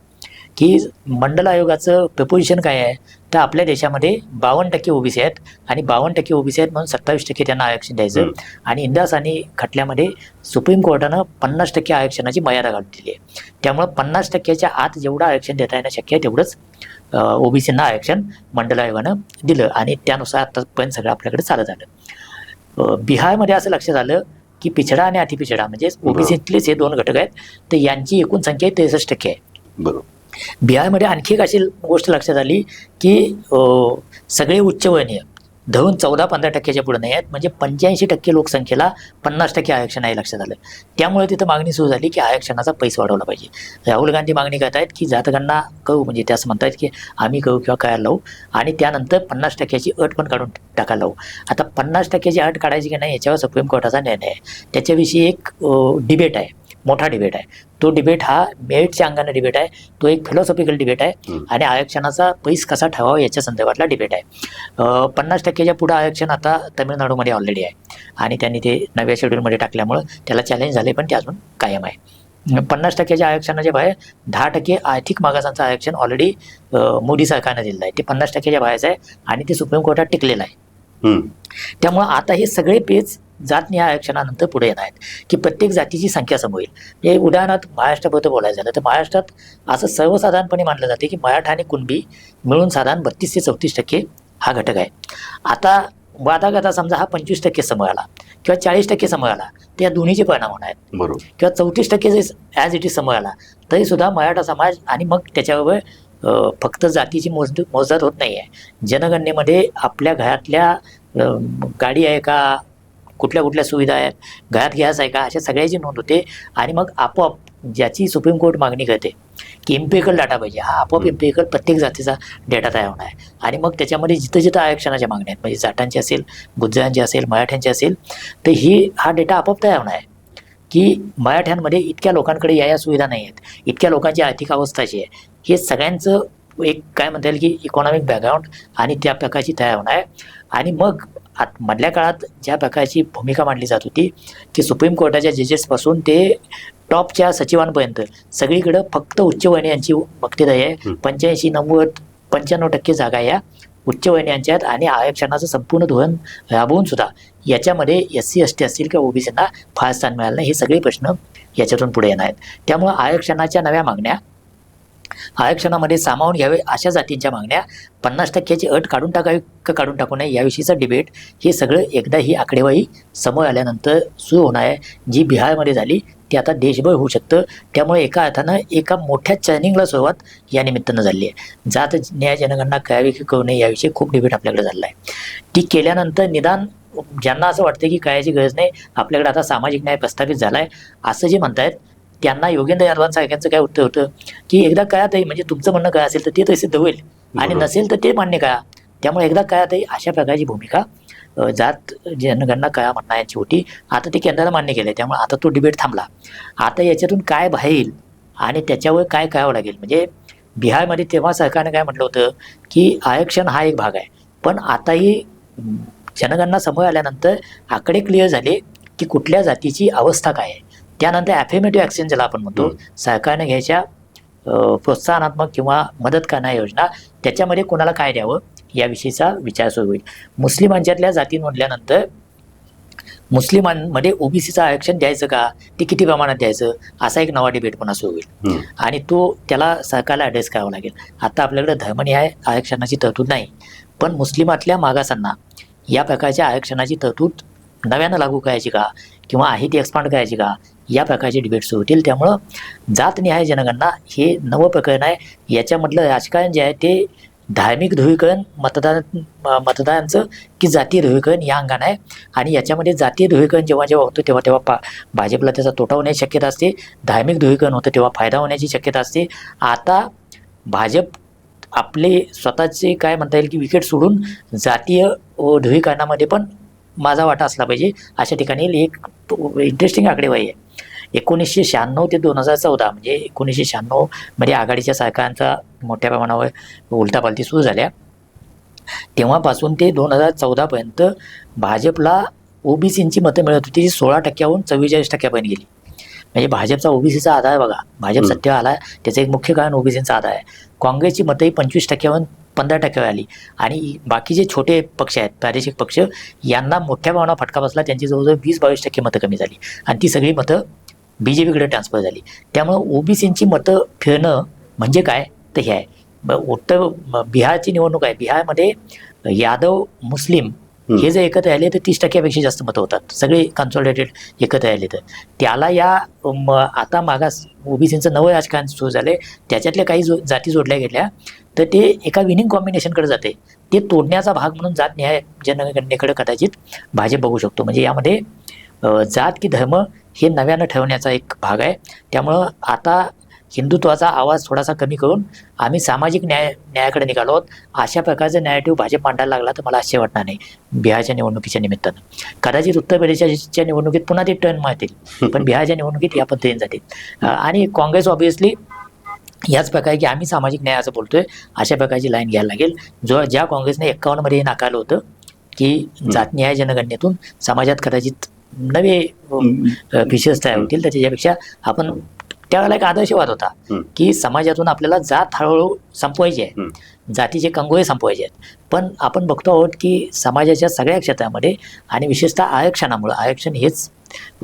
की मंडल आयोगाचं प्रपोजिशन काय आहे तर आपल्या देशामध्ये 52% ओबीसी आहेत आणि 52% ओबीसी आहेत म्हणून 27% त्यांना आरक्षण द्यायचं. आणि इंदास आणि खटल्यामध्ये सुप्रीम कोर्टानं 50% आरक्षणाची मर्यादा घालून दिली आहे. त्यामुळं 50%च्या आत जेवढं आरक्षण देता येणं शक्य आहे तेवढंच ओबीसींना आरक्षण मंडल आयोगानं दिलं आणि त्यानुसार आतापर्यंत सगळं आपल्याकडे चालत आलं. बिहारमध्ये असं लक्षात आलं की पिछडा आणि अतिपिछडा म्हणजे ओबीसीतलेच हे 2 घटक आहेत तर यांची एकूण संख्या 63% आहे. बरोबर. बिहारमध्ये आणखी एक अशी गोष्ट लक्षात आली की सगळे उच्चवर्णीय धरून 14-15% पुढे नाही आहेत. म्हणजे 85% लोकसंख्येला 50% आरक्षण आहे लक्षात आलं. त्यामुळे तिथं मागणी सुरू झाली की आरक्षणाचा पैसा वाढवला पाहिजे. राहुल गांधी मागणी करतायत की जातगणना करू म्हणजे ते असं म्हणतायत की आम्ही करू किंवा करायला लावू आणि त्यानंतर 50%ची अट पण काढून टाकायला लावू. आता 50%ची अट काढायची की नाही याच्यावर सुप्रीम कोर्टाचा निर्णय आहे. त्याच्याविषयी एक डिबेट आहे. मोठा डिबेट आहे. तो डिबेट हा मेरिटच्या अंगाने डिबेट आहे. तो एक फिलॉसॉफिकल डिबेट आहे आणि आरक्षणाचा पैस कसा ठेवावा याच्या संदर्भातला डिबेट आहे. 50%च्या पुढे आरक्षण आता तमिळनाडूमध्ये ऑलरेडी आहे आणि त्यांनी ते नव्या शेड्यूलमध्ये टाकल्यामुळं त्याला चॅलेंज झाले, पण ते अजून कायम आहे. 50%च्या आरक्षणाच्या बाहेर 10% आर्थिक मागासांचं आरक्षण ऑलरेडी मोदी सरकारनं दिलेलं आहे. ते 50%च्या बाहेरच आहे आणि ते सुप्रीम कोर्टात टिकलेलं आहे. त्यामुळं आता हे सगळे पेच जातनिहाय आरक्षणानंतर पुढे येणार आहेत की प्रत्येक जातीची संख्या समोर येईल. म्हणजे उदाहरणार्थ महाराष्ट्राबद्दल बोलायचं झालं तर महाराष्ट्रात असं सर्वसाधारणपणे मानलं जाते की मराठा आणि कुणबी मिळून साधारण 32 ते 34% हा घटक आहे. आता वादागता समजा हा 25% समोर आला किंवा 40% समोर आला तर या दोन्हीचे परिणाम होणार आहेत. बरोबर. किंवा 34% जे ॲज इट इज समोर आला तरी सुद्धा मराठा समाज आणि मग त्याच्याबरोबर फक्त जातीची मोजदाद होत नाही आहे. जनगणनेमध्ये आपल्या घरातल्या गाडी आहे का, कुठल्या कुठल्या सुविधा आहेत, घरात गॅस आहे का, अशा सगळ्याची नोंद होते आणि मग आपोआप ज्याची सुप्रीम कोर्ट मागणी करते की इम्पेरिकल डाटा पाहिजे, हा आपोआप इम्पेरिकल प्रत्येक जातीचा डेटा तयार होणार आहे. आणि मग त्याच्यामध्ये जिथं जिथं आरक्षणाच्या मागण्या आहेत, म्हणजे जाटांची असेल, गुजरांची असेल, मराठ्यांची असेल, तर हा डेटा आपोआप तयार होणार आहे की मराठ्यांमध्ये इतक्या लोकांकडे या सुविधा नाही आहेत, इतक्या लोकांची आर्थिक अवस्था अशी आहे. हे सगळ्यांचं एक काय म्हणता येईल की इकॉनॉमिक बॅकग्राऊंड आणि त्या प्रकारची तयार होणार आहे. आणि मग मधल्या काळात ज्या प्रकारची भूमिका मांडली जात होती की सुप्रीम कोर्टाच्या जजेसपासून ते टॉपच्या सचिवांपर्यंत सगळीकडं फक्त उच्चवर्णीय यांची वक्तेदारी आहे. 85, 90, 95% जागा या उच्चवर्णीय यांच्या आहेत आणि आरक्षणाचं संपूर्ण धोरण राबवून सुद्धा याच्यामध्ये SC ST असतील किंवा ओबीसींना फार स्थान मिळालं नाही. हे सगळे प्रश्न याच्यातून पुढे येणार आहेत. त्यामुळं आरक्षणाच्या नव्या मागण्या आरक्षणामध्ये सामावून घ्यावे अशा जातींच्या मागण्या 50%ची अट काढून टाकावी का काढून टाकू नये याविषयीचा डिबेट हे सगळं एकदा ही आकडेवारी समोर आल्यानंतर सुरू होणार आहे. जी बिहारमध्ये झाली ती आता देशभर होऊ शकतं. त्यामुळे एका अर्थानं एका मोठ्या चर्निंगला सुरुवात या निमित्तानं झाली आहे. जात न्याय जनगणना करावी की करू नये याविषयी खूप डिबेट आपल्याकडे झालेला आहे. ती केल्यानंतर निदान ज्यांना असं वाटतं की करायची गरज नाही, आपल्याकडे आता सामाजिक न्याय प्रस्थापित झाला आहे असं जे म्हणतायत त्यांना योगेंद्र यादवांसारख्यांचं काय उत्तर होतं की एकदा कळतही, म्हणजे तुमचं म्हणणं काय असेल तर ते तसे होईल आणि नसेल तर ते मान्य करा. त्यामुळे एकदा कळतही अशा प्रकारची भूमिका जात जनगणना करा म्हणण्याची होती. आता ते केंद्राला मान्य केलं आहे. त्यामुळे आता तो डिबेट थांबला. आता याच्यातून काय बाहेर येईल आणि त्याच्यावर काय करावं लागेल. म्हणजे बिहारमध्ये तेव्हा सरकारने काय म्हटलं होतं की आरक्षण हा एक भाग आहे, पण आताही जनगणना समोर आल्यानंतर आकडे क्लिअर झाले की कुठल्या जातीची अवस्था काय आहे. त्यानंतर ॲफर्मेटिव्ह ॲक्शन ज्याला आपण म्हणतो, सरकारने घ्यायच्या प्रोत्साहनात्मक किंवा मदत करणाऱ्या योजना, त्याच्यामध्ये कोणाला काय द्यावं याविषयीचा विचार सुरू होईल. मुस्लिमांच्यातल्या जाती नोंदल्यानंतर मुस्लिमांमध्ये ओबीसीचं आरक्षण द्यायचं का, ते किती प्रमाणात द्यायचं, असा एक नवा डिबेट पुन्हा सुरू होईल आणि त्याला सरकारला ॲड्रेस करावा लागेल. आता आपल्याकडे धर्मनिहाय आरक्षणाची तरतूद नाही, पण मुस्लिमातल्या मागासांना या प्रकारच्या आरक्षणाची तरतूद नव्यानं लागू करायची का किंवा आहे ती एक्सपांड करायची का, या प्रकारचे डिबेट सुरू होतील. त्यामुळं जातनिहाय जनगणना हे नवं प्रकरण आहे. याच्यामधलं राजकारण जे आहे ते धार्मिक ध्रुवीकरण मतदारांचं की जातीय ध्रुवीकरण या अंगाने आहे. आणि याच्यामध्ये जातीय ध्रुवीकरण जेव्हा जेव्हा होतं तेव्हा भाजपला त्याचा तोटा होण्याची शक्यता असते. धार्मिक ध्रुवीकरण होतं तेव्हा फायदा होण्याची शक्यता असते. आता भाजप आपले स्वतःचे काय म्हणता येईल की विकेट सोडून जातीय ध्रुवीकरणामध्ये पण माझा वाटा असला पाहिजे अशा ठिकाणी एक इंटरेस्टिंग आकडेवारी आहे. 1996 ते 2014 म्हणजे 1996 मध्ये आघाडीच्या सरकारांचा मोठ्या प्रमाणावर उलटापालटी सुरू झाल्या. तेव्हापासून ते 2014पर्यंत भाजपला ओबीसींची मतं मिळत होती, 16%हून 44%पर्यंत गेली. म्हणजे भाजपचा ओबीसीचा आधार बघा, भाजप सत्तेवर आला त्याचं एक मुख्य कारण ओबीसींचा आधार आहे. काँग्रेसची मतंही 25%हून 15%वर आली आणि बाकीचे छोटे पक्ष आहेत, प्रादेशिक पक्ष, यांना मोठ्या प्रमाणावर फटका बसला. त्यांची जवळजवळ 20-22% मतं कमी झाली आणि ती सगळी मतं BJPकडे ट्रान्सफर झाली. त्यामुळं ओबीसींची मतं फिरणं म्हणजे काय तर हे आहे. उत्तर बिहारची निवडणूक आहे, बिहारमध्ये यादव मुस्लिम हे जर एकत्र आले तर 30%पेक्षा जास्त मतं होतात, सगळे कन्सॉलिडेटेड एकत्र आले तर. त्याला या आता मागास ओबीसींचं नवं राजकारण सुरू झालं, त्याच्यातल्या काही जाती जोडल्या गेल्या तर ते एका विनिंग कॉम्बिनेशनकडे जाते. ते तोडण्याचा भाग म्हणून जात न्याय जनगणनेकडे कदाचित भाजप बघू शकतो. म्हणजे यामध्ये जात की धर्म हे नव्यानं ठेवण्याचा एक भाग आहे. त्यामुळं आता हिंदुत्वाचा आवाज थोडासा कमी करून आम्ही सामाजिक न्यायाकडे निघालो आहोत, अशा प्रकारचं नॅरेटिव्ह भाजप मांडायला लागला तर मला आश्चर्य वाटणार नाही बिहारच्या निवडणुकीच्या निमित्तानं. कदाचित उत्तर प्रदेशच्या निवडणुकीत पुन्हा ते टर्न मारतील, पण बिहारच्या निवडणुकीत या पद्धतीने जातील. आणि काँग्रेस ऑब्व्हियसली याच प्रकारे की आम्ही सामाजिक न्यायाचं बोलतोय अशा प्रकारची लाईन घ्यायला लागेल. ज्या काँग्रेसने 51 मध्ये नाकारलं होतं की जातनिहाय जनगणनेतून समाजात कदाचित नवे फीचर्स तयार होतील, तर त्याच्यापेक्षा आपण त्यावेळेला एक आदर्शवाद होता की समाजातून आपल्याला जात हळूहळू संपवायची आहे, जातीचे कंगोळे संपवायचे आहेत. पण आपण बघतो आहोत की समाजाच्या सगळ्या क्षेत्रामध्ये आणि विशेषतः आरक्षणामुळं, आरक्षण हेच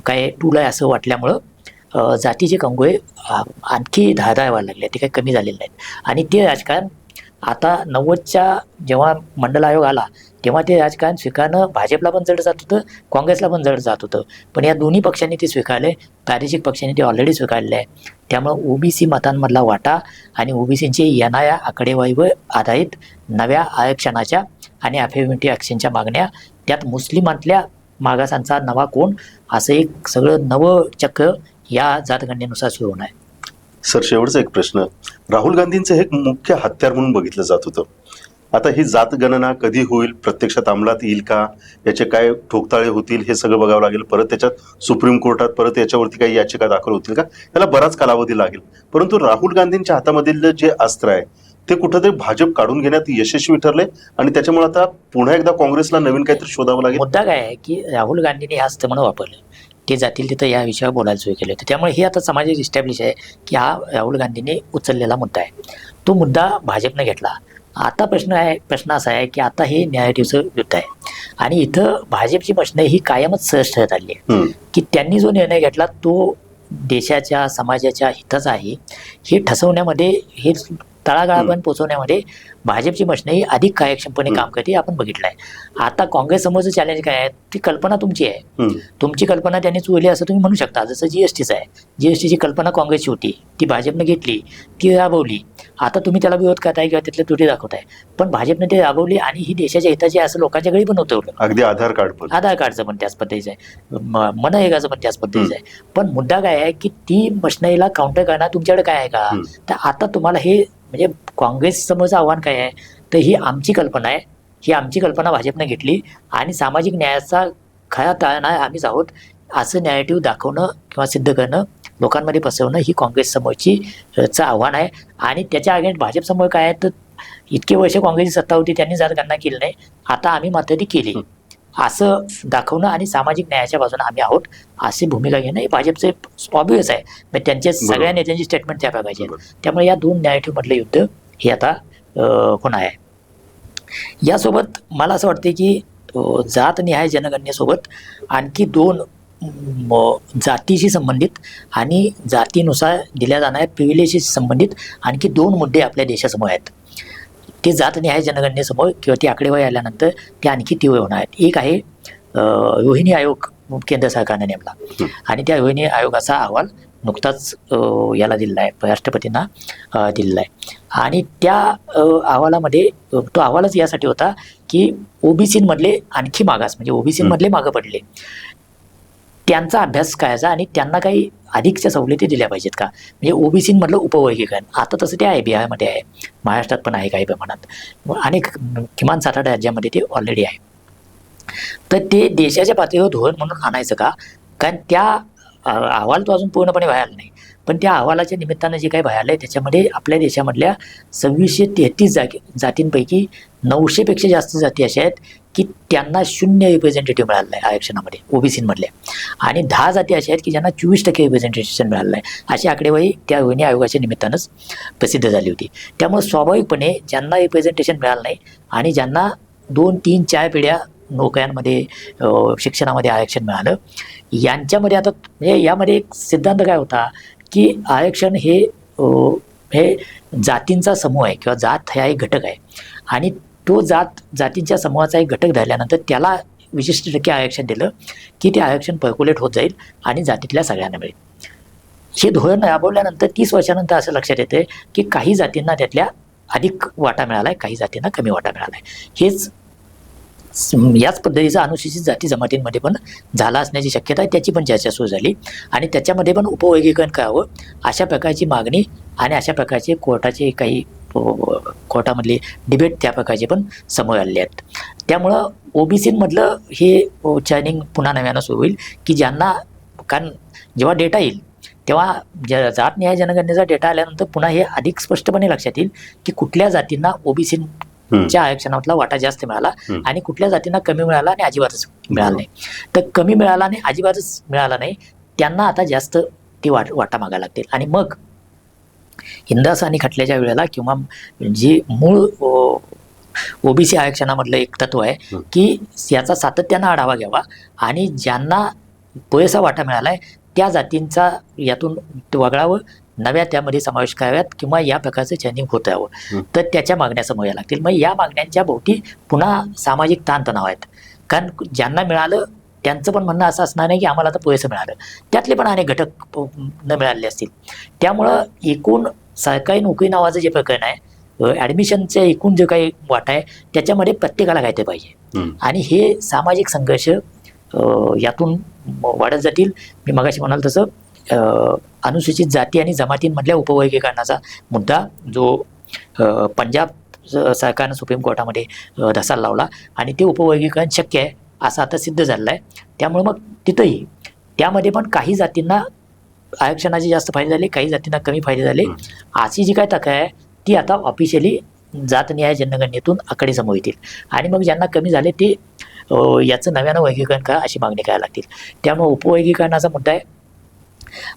काय टूल आहे असं वाटल्यामुळं जातीचे कंगोळे आणखी धारदार व्हायला लागले, ते काही कमी झालेले नाहीत. आणि ते राजकारण आता 90च्या जेव्हा मंडल आयोग आला तेव्हा ते राजकारण स्वीकारणं भाजपला पण जड जात होतं, काँग्रेसला पण जड जात होतं. पण या दोन्ही पक्षांनी ते स्वीकारले, प्रादेशिक पक्षांनी ते ऑलरेडी स्वीकारले आहे. त्यामुळं ओबीसी मतांमधला वाटा आणि ओबीसींचे येणाऱ्या आकडेवारीवर आधारित नव्या आरक्षणाच्या आणि अफिर्मेटिव्ह ॲक्शनच्या मागण्या, त्यात मुस्लिमांतल्या मागासांचा नवा कोण, असं एक सगळं नवं चक्र या जातगणनेनुसार सुरू होणार आहे. सर, शेवटचा एक प्रश्न. राहुल गांधींचं हे एक मुख्य हत्यार म्हणून बघितलं जात होतं. आता ही जातगणना कधी होईल, प्रत्यक्षात अंमलात येईल का, याचे काय ठोकताळे होतील, हे सगळं बघावं लागेल. परत त्याच्यात सुप्रीम कोर्टात परत याच्यावरती काही याचिका दाखल होतील का, याला बराच कालावधी लागेल. परंतु राहुल गांधींच्या हातामधील जे अस्त्र आहे ते कुठंतरी भाजप काढून घेण्यात यशस्वी ठरले आणि त्याच्यामुळे आता पुन्हा एकदा काँग्रेसला नवीन काहीतरी शोधावं लागेल. मुद्दा काय आहे की राहुल गांधींनी हे अस्त्र म्हणून वापरलं, ते जातील तिथं या विषयावर बोलायला सुरू केलं होतं. त्यामुळे हे आता समाजात इस्टॅब्लिश आहे की हा राहुल गांधींनी उचललेला मुद्दा आहे, तो मुद्दा भाजपने घेतला. आता प्रश्न असा आहे की आता हे नॅरेटिव्हचं युद्ध आहे आणि इथं भाजपची प्रश्न ही कायमच सहज ठरत आली आहे की त्यांनी जो निर्णय घेतला तो देशाच्या समाजाच्या हिताचा आहे हे ठसवण्यामध्ये, हे तळागाळापर्यंत पोहोचवण्यामध्ये भाजपची मशनरी ही अधिक कार्यक्षमपणे काम करते, आपण बघितलं आहे. आता काँग्रेस समोरचं चॅलेंज काय आहे, ती कल्पना तुमची आहे, तुमची कल्पना त्यांनी चुकली असं तुम्ही म्हणू शकता. जसं जीएसटीचं आहे, जीएसटीची कल्पना काँग्रेसची होती, ती भाजपने घेतली, ती राबवली. आता तुम्ही त्याला विरोध करताय किंवा तिथले त्रुटी दाखवताय, पण भाजपने ते राबवली आणि ही देशाच्या हिताची असं लोकांच्या घरी पण उतरवलं. अगदी आधार कार्डचं पण त्याच पद्धतीचं आहे, मनरेगाचं पण त्याच पद्धतीचं आहे. पण मुद्दा काय आहे की ती मशनरीला काउंटर करणार तुमच्याकडे काय आहे का. तर आता तुम्हाला हे म्हणजे काँग्रेस समोरचं आव्हान काय आहे, तर ही आमची कल्पना आहे, ही आमची कल्पना भाजपने घेतली आणि सामाजिक न्यायाचा खरा ताळणार आम्हीच आहोत असं नॅरेटिव्ह दाखवणं किंवा सिद्ध करणं, लोकांमध्ये पसरवणं ही काँग्रेस समोरची आव्हान आहे. आणि त्याच्या अगेन्स्ट भाजप समोर काय आहे, तर इतके वर्ष काँग्रेसची सत्ता होती, त्यांनी जातगणना केली नाही, आता आम्ही मात्र ती केली असं दाखवणं आणि सामाजिक न्यायाच्या बाजूने आम्ही आहोत अशी भूमिका घेणं हे भाजपचे ऑब्व्हियस आहे. म्हणजे त्यांच्या सगळ्या नेत्यांची स्टेटमेंट त्या प्रकारची आहेत. त्यामुळे या दोन नॅरेटिव्ह मधलं युद्ध हे आता होणार आहे. यासोबत मला असं वाटते की जातनिहाय जनगणनेसोबत आणखी दोन जातीशी संबंधित आणि जातीनुसार दिल्या जाणाऱ्या प्रिव्हिलेजशी संबंधित आणखी दोन मुद्दे आपल्या देशासमोर आहेत. ते जातनिहाय जनगणनेसमोर किंवा ती आकडेवारी आल्यानंतर ते आणखी तीव्र होणार आहेत. एक आहे रोहिणी आयोग केंद्र सरकारने नेमला आणि त्या रोहिणी आयोगाचा अहवाल नुकताच याला दिलेला आहे, राष्ट्रपतींना दिलेला आहे. आणि त्या अहवालामध्ये तो अहवालच यासाठी होता की ओबीसीमधले आणखी मागास म्हणजे ओबीसीमधले मागं पडले त्यांचा अभ्यास करायचा आणि त्यांना काही अधिकच्या सवलती दिल्या पाहिजेत का, म्हणजे ओबीसीमधलं उपवर्गीकरण. आता तसं ते आहे, बिहारमध्ये आहे, महाराष्ट्रात पण आहे काही प्रमाणात, अनेक किमान 7-8 राज्यामध्ये ते ऑलरेडी आहे. तर ते देशाच्या पातळीवर धोरण म्हणून आणायचं का, कारण त्या अहवाल तो अजून पूर्णपणे व्हायला नाही, पण त्या अहवालाच्या निमित्तानं जे काही व्हायला आहे त्याच्यामध्ये आपल्या देशामधल्या 2633 जातींपैकी 900पेक्षा जास्त जाती अशा आहेत की त्यांना 0 रिप्रेझेंटेटिव्ह मिळालेलं आहे आरक्षणामध्ये ओबीसीमधल्या, आणि 10 जाती अशा आहेत की ज्यांना 24% रिप्रेझेंटेशन मिळालेलं आहे. अशी आकडेवारी त्या रोहिणी आयोगाच्या निमित्तानंच प्रसिद्ध झाली होती. त्यामुळे स्वाभाविकपणे ज्यांना रिप्रेझेंटेशन मिळालं नाही आणि ज्यांना 2, 3, 4 पिढ्या नोकऱ्यांमध्ये शिक्षणामध्ये आरक्षण मिळालं, यांच्यामध्ये आता म्हणजे यामध्ये एक सिद्धांत काय होता की आरक्षण हे जातींचा समूह आहे किंवा जात हा एक घटक आहे आणि तो जातींच्या समूहाचा एक घटक धरल्यानंतर त्याला विशिष्ट टक्के आरक्षण दिलं की ते आरक्षण पर्क्युलेट होत जाईल आणि जातीतल्या सगळ्यांना मिळेल. हे धोरण राबवल्यानंतर 30 वर्षानंतर असं लक्षात येतं की काही जातींना त्यातल्या अधिक वाटा मिळाला आहे, काही जातींना कमी वाटा मिळाला आहे. हेच याच पद्धतीचा अनुसूचित जाती जमातींमध्ये पण झाला असण्याची शक्यता आहे. त्याची पण चर्चा सुरू झाली आणि त्याच्यामध्ये पण उपवर्गीकरण करावं अशा प्रकारची मागणी आणि अशा प्रकारचे कोर्टाचे काही कोर्टामधले डिबेट त्या प्रकारचे पण समोर आलेले आहेत. त्यामुळं ओबीसीमधलं हे चर्निंग पुन्हा नव्यानं सुरू होईल की ज्यांना, कारण जेव्हा डेटा येईल तेव्हा जात न्याय जनगणनेचा डेटा आल्यानंतर पुन्हा हे अधिक स्पष्टपणे लक्षात येईल की कुठल्या जातींना ओबीसीच्या आरक्षणातला वाटा जास्त मिळाला आणि कुठल्या जातींना कमी मिळाला आणि अजिबातच मिळाला नाही. तर कमी मिळाला आणि अजिबातच मिळाला नाही त्यांना आता जास्त ती वाटा मागायला लागतील. आणि मग इंदास आणि खटल्याच्या वेळेला किंवा जी मूळ ओबीसी आरक्षणामधलं एक तत्व आहे की याचा सातत्यानं आढावा घ्यावा आणि ज्यांना पुरेसा वाटा मिळाला आहे त्या जातींचा यातून वगळावं, नव्या त्यामध्ये समावेश कराव्यात किंवा या प्रकारचं चेंजिंग होत राहावं. तर त्याच्या मागण्या समोर या लागतील. मग या मागण्यांच्या भोवती पुन्हा सामाजिक ताणतणाव आहेत. कारण ज्यांना मिळालं त्यांचं पण म्हणणं असं असणार नाही की आम्हाला आता पुरेसं मिळालं, त्यातले पण अनेक घटक न मिळालेले असतील. त्यामुळं एकूण सरकारी नोकरी नावाचं जे प्रकरण आहे, ॲडमिशनचे एकूण जे काही वाटा आहे त्याच्यामध्ये प्रत्येकाला काय ते पाहिजे आणि हे सामाजिक संघर्ष यातून वाढत जातील. मी मगाशी म्हणाल तसं अनुसूचित जाती आणि जमातींमधल्या उपवर्गीकरणाचा मुद्दा जो पंजाब सरकारनं सुप्रीम कोर्टामध्ये धसाला लावला आणि ते उपवर्गीकरण शक्य आहे असं आता सिद्ध झालेलं आहे. त्यामुळे मग तिथंही त्यामध्ये पण काही जातींना आरक्षणाचे जास्त फायदे झाले, काही जातींना कमी फायदे झाले. अशी जी काय तक्रार आहे ती आता ऑफिशियली जात न्याय जनगणनेतून आकडे समोर येतील आणि मग ज्यांना कमी झाले ते याचं नव्यानं वर्गीकरण करा अशी मागणी करायला लागतील. त्यामुळे उपवर्गीकरणाचा मुद्दा आहे.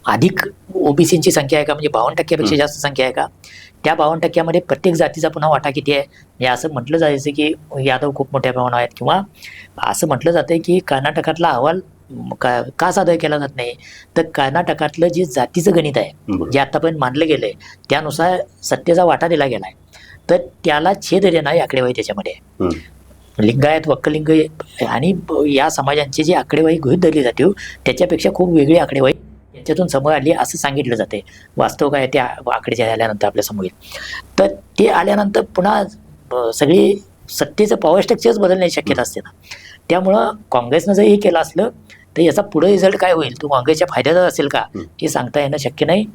अधिक ओबीसींची संख्या आहे का, म्हणजे 52% जास्त संख्या आहे का, त्या 52% प्रत्येक जातीचा पुन्हा वाटा किती आहे. म्हणजे असं म्हटलं जायचं की यादव खूप मोठ्या प्रमाणात आहेत किंवा असं म्हटलं जातं की कर्नाटकातला अहवाल का सादर केला जात नाही. तर कर्नाटकातलं जे जातीचं गणित आहे जे आतापर्यंत मानलं गेलंय त्यानुसार सत्तेचा वाटा दिला गेलाय तर त्याला छेद देणारी आकडेवारी त्याच्यामध्ये आहे. लिंगायत, वक्कलिंग आणि या समाजांची जी आकडेवारी गृहीत धरली जाते त्याच्यापेक्षा खूप वेगळी आकडेवारी याच्यातून समोर आली असं सांगितलं जाते. वास्तव काय त्या आकडे जे आल्यानंतर आपल्या समोर येईल तर ते आल्यानंतर पुन्हा सगळी सत्तेचं पॉवर स्ट्रक्चरच बदलण्याची शक्यता असते ना. त्यामुळं काँग्रेसनं जर हे केलं असलं तर याचा पुढे रिझल्ट काय होईल तो काँग्रेसच्या फायद्याचा असेल का हे सांगता येणं शक्य नाही.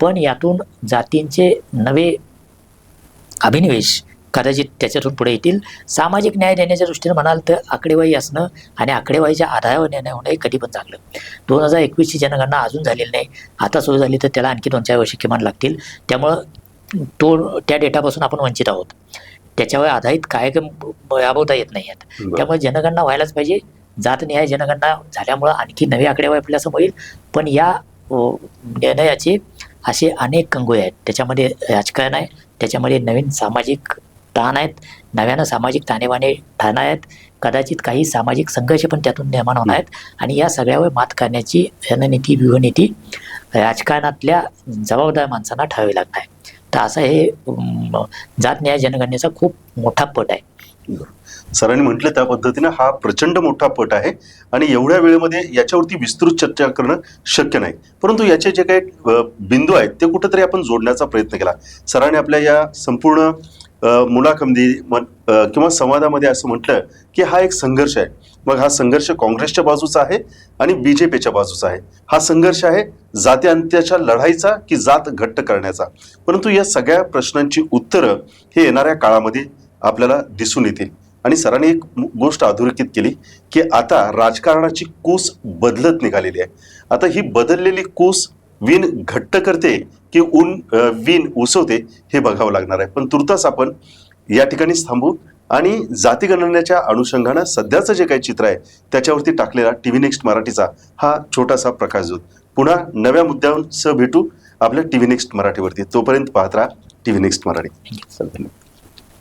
पण यातून जातींचे नवे अभिनिवेश कदाचित त्याच्यातून पुढे येतील. सामाजिक न्याय देण्याच्या दृष्टीने म्हणाल तर आकडेवारी असणं आणि आकडेवारीच्या आधारावर निर्णय होणं हे कधी पण चांगलं. 2021ची जनगणना अजून झालेली नाही, आता सुरू झाली तर त्याला आणखी 2-4 वर्ष किमान लागतील. त्यामुळं त्या डेटापासून आपण वंचित आहोत. त्याच्यावर आधारित कार्यक्रम राबवता येत नाही आहेत. त्यामुळे जनगणना व्हायलाच पाहिजे. जात न्याय जनगणना झाल्यामुळं आणखी नवी आकडेवारी आपल्यासमोर येईल. पण या निर्णयाचे असे अनेक कंगोरे आहेत. त्याच्यामध्ये राजकारण आहे, त्याच्यामध्ये नवीन सामाजिक ताण आहेत, नव्यानं सामाजिक ताणेबाणे ठरणार आहेत, कदाचित काही सामाजिक संघर्ष पण त्यातून निर्माण होणार आहेत आणि या सगळ्यावर मात करण्याची रणनीती व्यूहनीती राजकारणातल्या जबाबदार माणसांना ठरावी लागणार आहे. तर असं हे जात न्याय जनगणनेचा खूप मोठा पट आहे. सरांनी म्हटलं त्या पद्धतीनं हा प्रचंड मोठा पट आहे आणि एवढ्या वेळेमध्ये याच्यावरती विस्तृत चर्चा करणं शक्य नाही. परंतु याचे जे काही बिंदू आहेत ते कुठेतरी आपण जोडण्याचा प्रयत्न केला. सरांनी आपल्या या संपूर्ण मुलाखती किंवा संवादामध्ये असं म्हटलं की हा एक संघर्ष आहे. मग हा संघर्ष काँग्रेसच्या बाजूचा आहे आणि बीजेपीच्या बाजूचा आहे. हा संघर्ष आहे जातीअंत्याच्या लढाईचा की जात घट्ट करण्याचा. परंतु या सगळ्या प्रश्नांची उत्तरं हे येणाऱ्या काळामध्ये आपल्याला दिसून येतील. आणि सरांनी एक गोष्ट अधोरेखित केली की आता राजकारणाची कूस बदलत निघालेली आहे. आता ही बदललेली कूस विण घट्ट करते की विण उसवते हे बघावं लागणार आहे. पण तुर्तास आपण या ठिकाणीच थांबू आणि जाती गणनेच्या अनुषंगानं सध्याचं जे काही चित्र आहे त्याच्यावरती टाकलेला टीव्ही नेक्स्ट मराठीचा हा छोटासा प्रकाशझोत. पुन्हा नव्या मुद्द्यांसह भेटू आपल्या टीव्ही नेक्स्ट मराठीवरती. तोपर्यंत पाहत राहा टीव्ही नेक्स्ट मराठी.